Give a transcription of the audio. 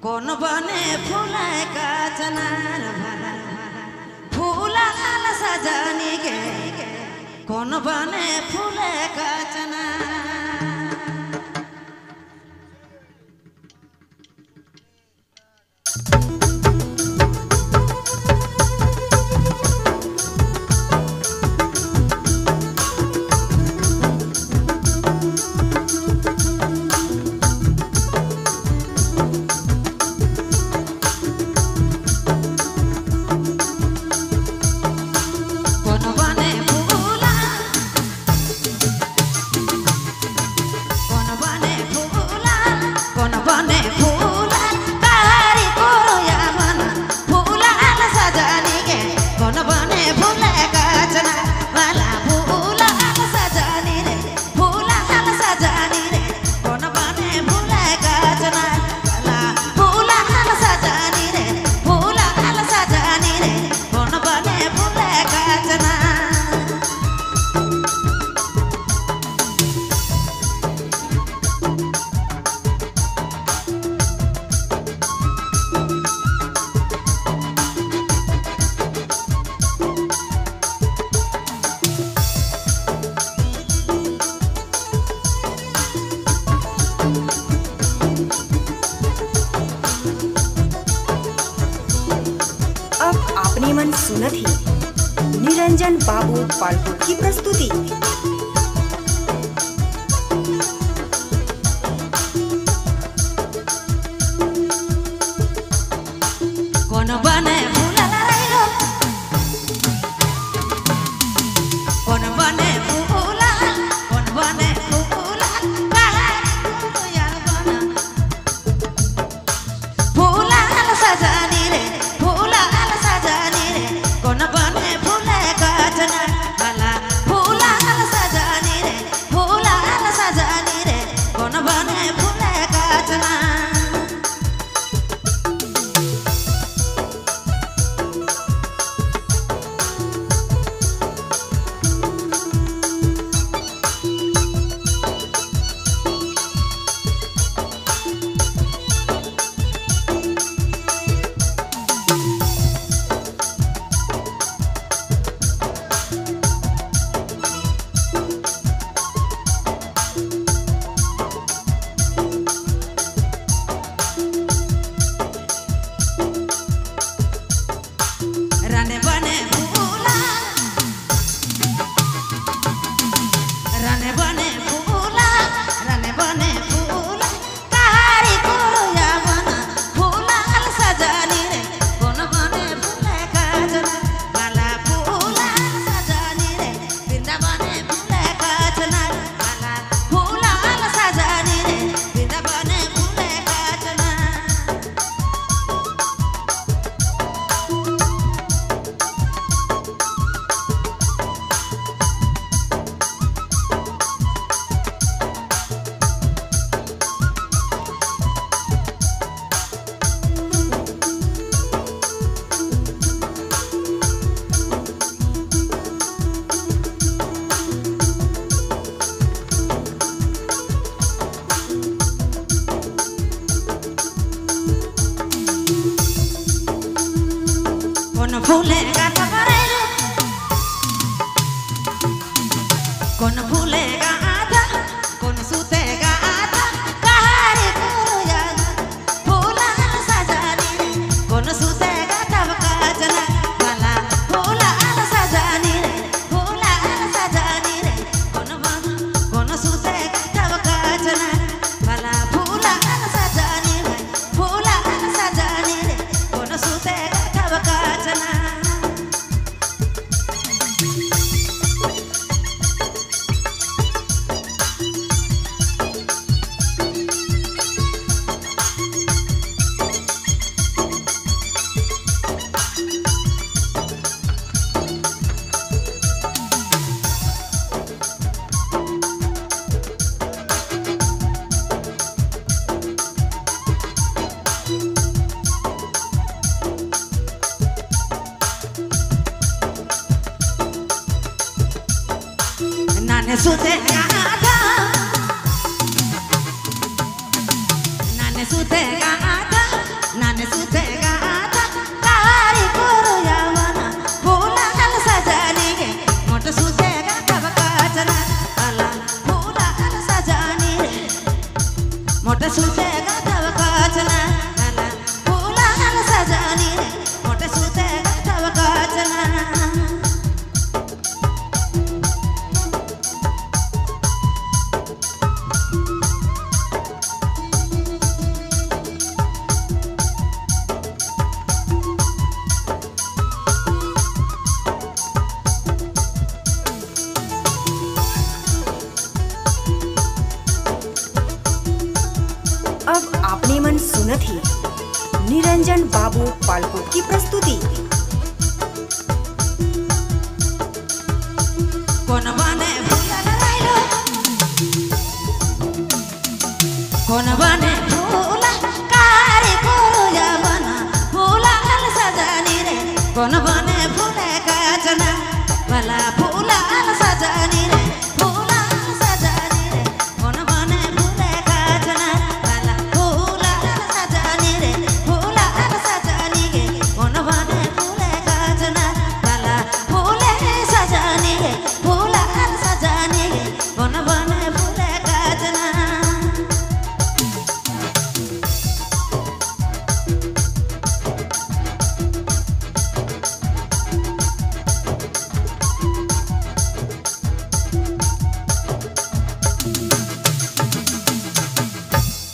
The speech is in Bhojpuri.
कोण बने फुलाका चनार भला फुलाला सजनी गे कोण बने फुलाका चनार मन सुनत ही निरंजन बाबू पालपुर की प्रस्तुति। कौन बने फूला रो कौन बने फूला कौन बने फूला फूला सजानी रे फूला सजानी रे कौन बने फूले काजना भला फूला सजानी रे फूला सजानी रे कौन बने फूले काजना राने बने फूला राने बने फूला राने बने फूला तारी कोया बना फूला सजानी रे कौन बने फूले काजना बाला फूला सजानी रे बिंदा बने फूले काजना बाला फूला सजानी रे बिंदा बने फूले काजना कौन फूलेगा तबरेगा कौन फूलेगा आधा कौन सूतेगा आधा कहारे कोया फूला सजानी रे कौन सूतेगा तब काजना भला फूला सजानी रे फूला सजानी रे कौन सूतेगा तब काजना भला फूला सजानी रे फूला सजानी रे कौन सूतेगा तब काजना नाने सूतेगा आधा नाने सूतेगा आधा बाबू पालकोट की प्रस्तुति।